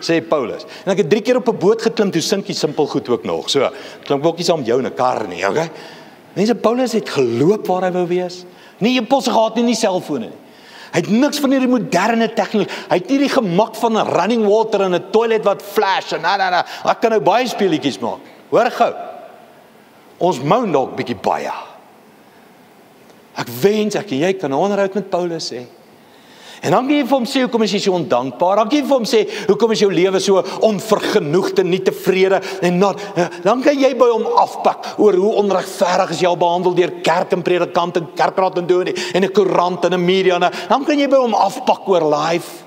sê Paulus. En ek het 3 keer op 'n boot geklim, toe sink die simpel goed ook nog. So, klink ook nie saam jou in 'n kar nie, okay? Mense, Paulus het geloop waar hy wou wees. Nie e-posse gehad nie selfone nie. Hy het niks van hierdie moderne tegnologie. Hy het nie die gemak van 'n running water en 'n toilet wat flash en Ek kan nou baie speletjies maak. Hoor gou. Ons moun dalk bietjie baie. Ek wens ek en jy kan 'n onderhoud met Paulus hê. En dan kan jy vir hom sê, hoekom is jy so ondankbaar? Dan kan jy vir hom sê, hoekom is jou lewe so onvergenoegd en nie tevrede? En dan kan jy by hom afpak oor hoe onregverdig is jy al behandel deur kerk en predikant en kerkraad en dominee en 'n koerant en 'n media. Dan kan jy by hom afpak oor life.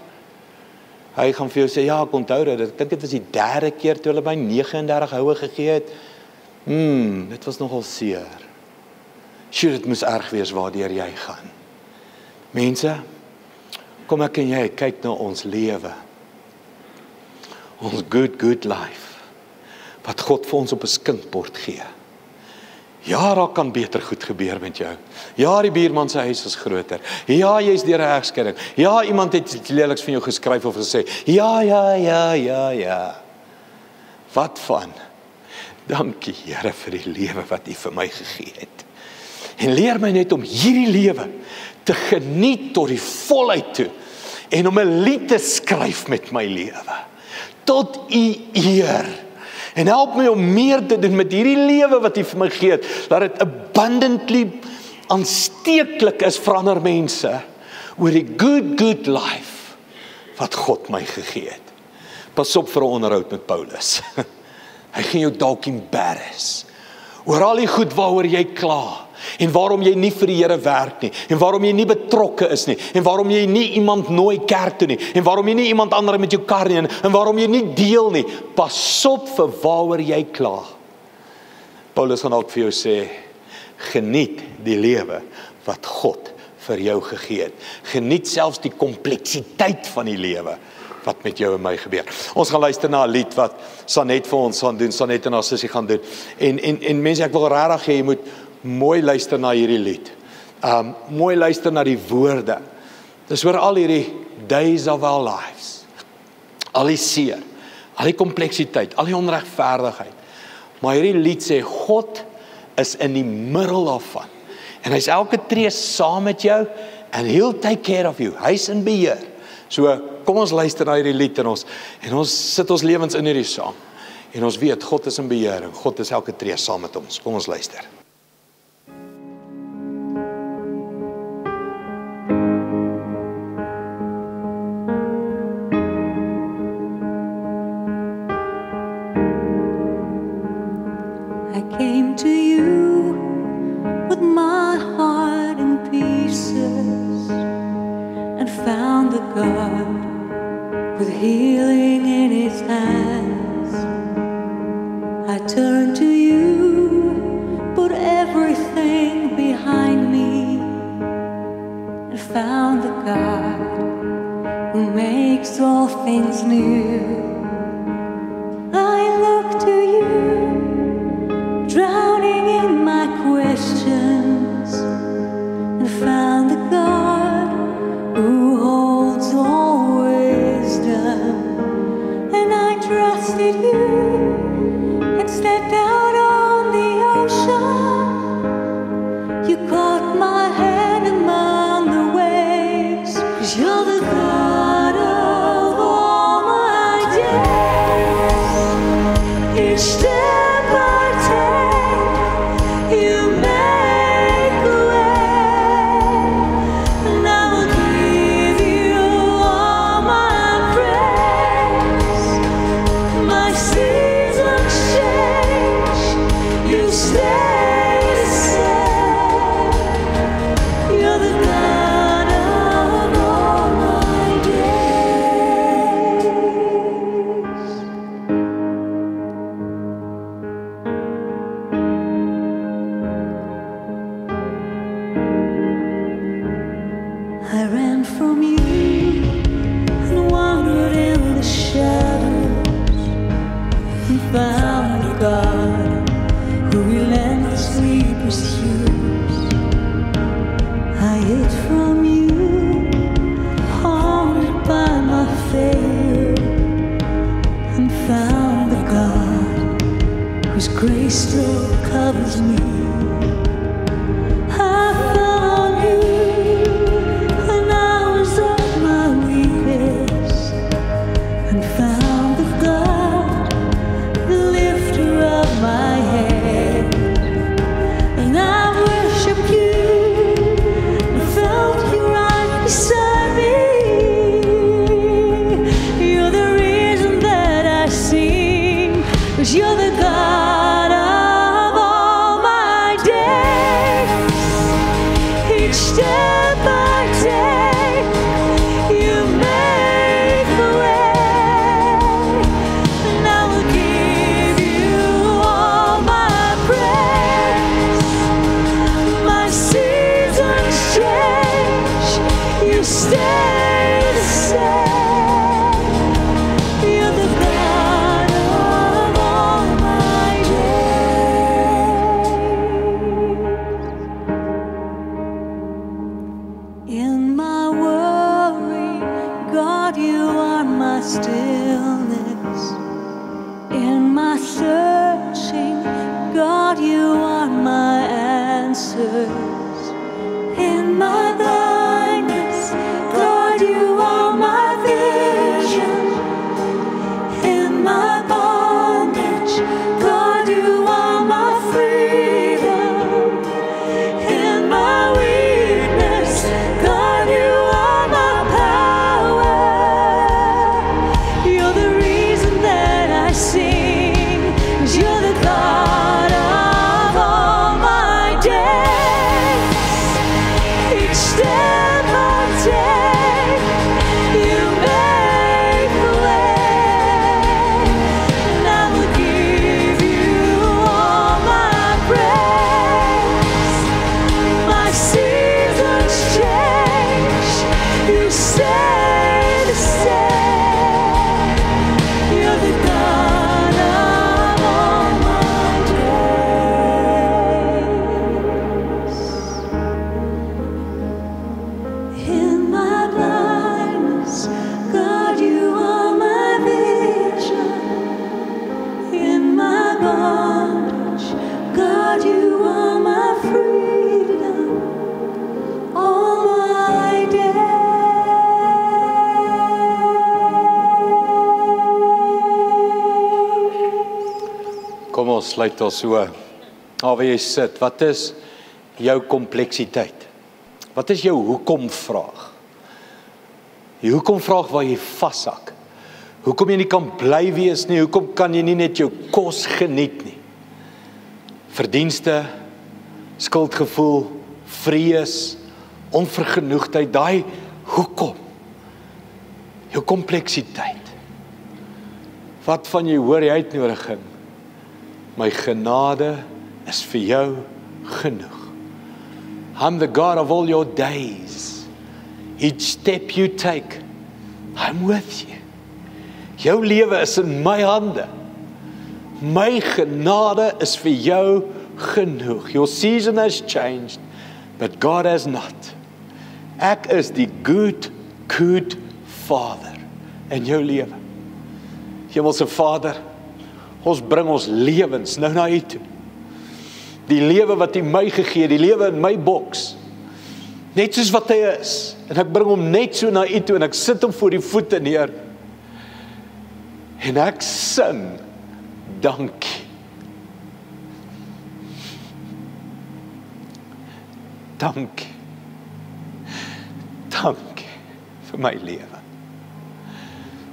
Hy gaan vir jou sê, ja, ek onthou dit. Ek dink dit was die 3de keer toe hulle my 39 houe gegee het. Dit was nogal seer. Sjoe, dit moes erg wees waardeur jy gaan. Mense, kom ek en jy kyk na ons lewe. Ons good life. Wat God vir ons op 'n skinkbord gee. Ja, daar kan beter goed gebeur met jou. Ja, die buurman se huis is groter. Ja, jy's deur 'n egskeiding. Ja, iemand het iets leliks van jou geskryf of gesê. Ja. Wat van? Dankie Here vir die lewe wat U vir my gegee het. En leer my net om hierdie lewe te geniet tot die volheid toe. En om 'n lied te skryf met my lewe. Tot U eer. En help my om meer te doen met hierdie lewe wat U vir my gee het. Dat dit abundantly aansteeklik is vir ander mense. Oor die good life wat God my gegee het. Pas op vir 'n onderhoud met Paulus. Hy gaan jou dalk embarrass. Oor al die goed waaroor jy kla. En waarom jy nie vir die Here werk nie. En waarom jy nie betrokke is nie. En waarom jy nie iemand nooi kerk toe nie. En waarom jy nie iemand ander met jou kar nie. En waarom jy nie deel nie. Pas op vir waaroor jy kla. Paulus gaan ook vir jou sê, geniet die lewe wat God vir jou gegee het. Geniet selfs die kompleksiteit van die lewe wat met jou en my gebeur. Ons gaan luister na 'n lied wat Sanet vir ons gaan doen. Sanet en haar sussie gaan doen. En mense, ek wil regtig hê jy moet mooi luister na hierdie lied. Mooi luister na die woorde. Dis oor al hierdie days of our lives. Al die seer, al die kompleksiteit, al die onregverdigheid. Maar hierdie lied sê, God is in die middel daarvan. En hy's elke tree saam met jou, and he'll take care of you. Hy's in beheer. So, kom ons luister na hierdie lied en ons sit ons lewens in hierdie saam. En ons weet, God is in beheer en God is elke tree saam met ons. Kom ons luister. I came to you with my heart in pieces and found the God with healing in His hands. I turned to you, put everything behind me and found the God who makes all things new. I look to you, drowning in my questions, and found the God who holds all wisdom. And I trusted you and stepped out on the ocean. You caught my hand among the waves, 'cause you're the God of all my days. His grace still covers me. I fell on you when I was at my weakest, and found the God, the lifter of my head. And I worship you, and felt you right beside me. You're the reason that I sing, 'cause you're the God of all my days. Each step I take, you make the way, and I will give you all my praise. My seasons change, you stay the same. You're the God of all my days. In my worry, God, you are my stillness. In my searching, God, you are my answers. In my blindness, God, you are my vision. In my bondage, God, you are my freedom. In my weakness, God, you are my power. You're the reason that I sing, 'cause you're the God of all my days. Each step I take, you make the way, and I will give you all my praise. My seasons change, you stay the same. You're the God of all my days. In my blindness, God, you are my vision. In my bondage, God, you are my freedom. All my days. Kom ons sluit ons so. Daar waar jy sit, wat is jou kompleksiteit? Wat is jou hoekom vraag? Die hoekom vraag waar jy vashak. Hoekom jy nie kan bly wees nie, hoekom kan jy nie net jou kos geniet nie? Verdienste, skuldgevoel, vrees, onvergenoegdheid, daai hoekom? Jou kompleksiteit. Wat van jy hoor jy uitnodiging? My genade is vir jou genoeg. I'm the God of all your days. Each step you take, I'm with you. Jou lewe is in my hande. My genade is vir jou genoeg. Your season has changed, but God has not. Ek is die good Vader in jou lewe. Hemelse Vader, ons bring ons lewens nou na U toe. Die lewe wat U my gegee, die lewe in my boks, net soos wat hy is, en ek bring hom net so na U toe, en ek sit hom voor die voete neer, en ek sing, dankie. Dankie. Dankie vir my lewe.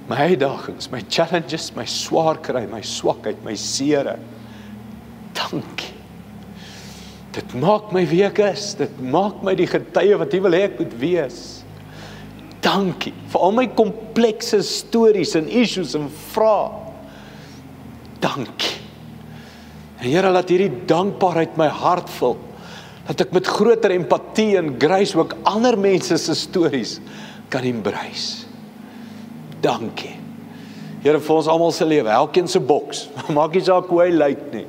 My uitdagings, my challenges, my swaar kry, my swakheid, my seere. Dankie. Dit maak my wie ek is, dit maak my die getuie wat U wil hê ek moet wees. Dankie vir al my komplekse stories en issues en vrae. Dankie. En Here, laat hierdie dankbaarheid my hart vul, dat ek met groter empatie en grace ook ander mense se stories kan embrace. Dankie. Here, vir ons almal se lewe, elkeen se boks, maak nie saak hoe hy lyk nie.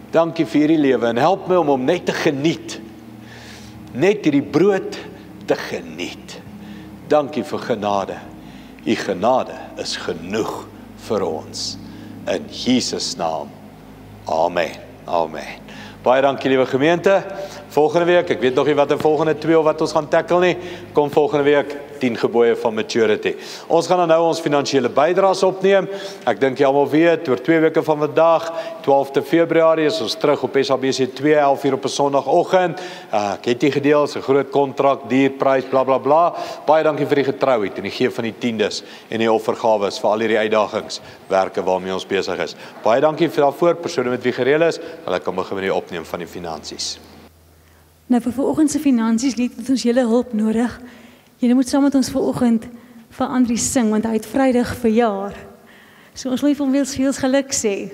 Dankie vir hierdie lewe en help my om hom net te geniet. Net hierdie brood te geniet. Dankie vir genade. U genade is genoeg vir ons. In Jesus naam. Amen. Amen. Baie dankie liewe gemeente. Volgende week, ek weet nog nie wat in volgende 2 of wat ons gaan tackle nie, kom volgende week 10 gebooie van maturity. Ons gaan dan nou ons finansiële bydraes opneem. Ek dink jy almal weet, oor 2 weke van vandag, 12de Februarie is ons terug op SABC 2, 11 uur op 'n Sondagoggend. Ek het dit gedeel, is 'n groot kontrak, duur prys, bla bla bla. Baie dankie vir die getrouheid en die gee van die tiendes en die offergawes vir al hierdie uitdagings, werke waarmee ons besig is. Baie dankie vir daarvoor, persone met wie gereël is, hulle kan begin met die opneem van die finansies. Nou vir vanoggend se finansies lied het ons julle hulp nodig. Julle moet saam met ons vanoggend vir Andri sing want hy het Vrydag verjaar. So ons wil vir hom veel geluk sê.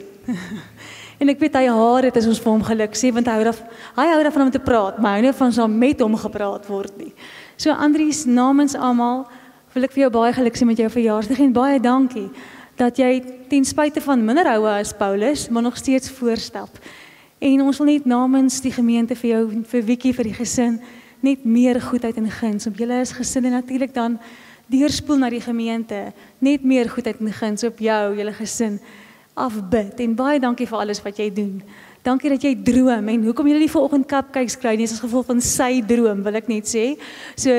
En ek weet hy haar het as ons vir hom geluk sê want hy hou daarvan om te praat, maar hy hou nie van saam met hom gepraat word nie. So Andries, namens almal wil ek vir jou baie geluk sê met jou verjaarsdag en baie dankie dat jy ten spyte van minder houe as Paulus, maar nog steeds voorstap. En ons wil net namens die gemeente vir jou, vir Wiekie, vir die gesin, net meer goedheid en guns op julle as gesin en natuurlik dan deurspoel na die gemeente, net meer goedheid en guns op jou, julle gesin afbid. En baie dankie vir alles wat jy doen. Dankie dat jy droom en hoekom jy nie vanoggend cupcakes kry nie, is as gevolg van sy droom, wil ek net sê. So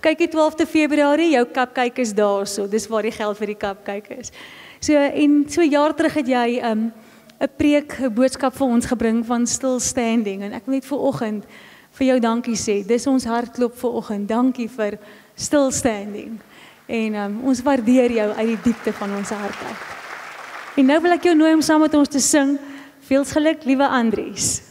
kyk die 12de Februarie, jou cupcake is daarso. Dis waar die geld vir die cupcake is. So en so 'n jaar terug het jy 'n preek, 'n boodskap vir ons gebring van still standing en ek wil net vanoggend vir jou dankie sê. Dis ons hartklop vanoggend. Dankie vir still standing. En ons waardeer jou uit die diepte van ons hart uit. En nou wil ek jou nooi om saam met ons te sing. Veel geluk, liewe Andries.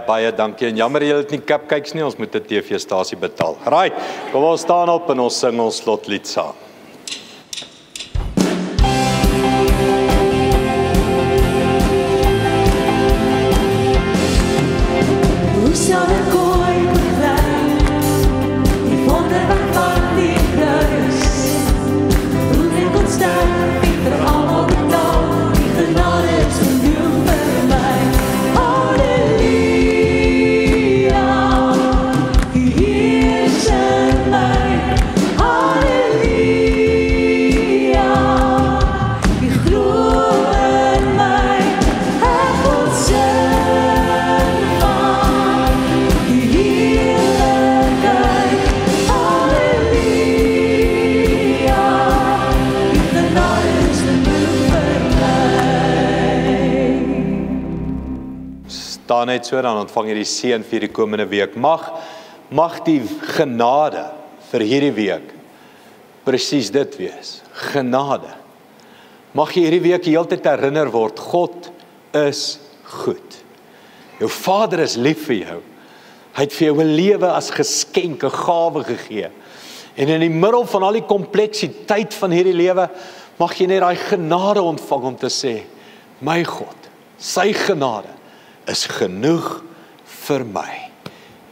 Baie dankie en jammer julle het nie cupcakes nie, ons moet 'n TV-stasie betaal. Right, kom ons staan op en ons sing ons slotlied saam. Hoe sal ek ooit begryp die wonderwerk van die kruis? Hoe ek kon sterf en vir almal betaal, die genade is genoeg vir my. Staan net so, dan ontvang jy die seën vir die komende week. Mag die genade vir hierdie week presies dit wees. Genade. Mag jy hierdie week die hele tyd herinner word, God is goed. Jou Vader is lief vir jou. Hy het vir jou 'n lewe as geskenk, 'n gawe gegee. En in die middel van al die kompleksiteit van hierdie lewe, mag jy net daai genade ontvang om te sê, my God, sy genade is genoeg vir my.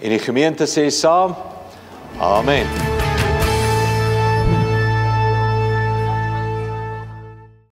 En die gemeente sê saam, amen.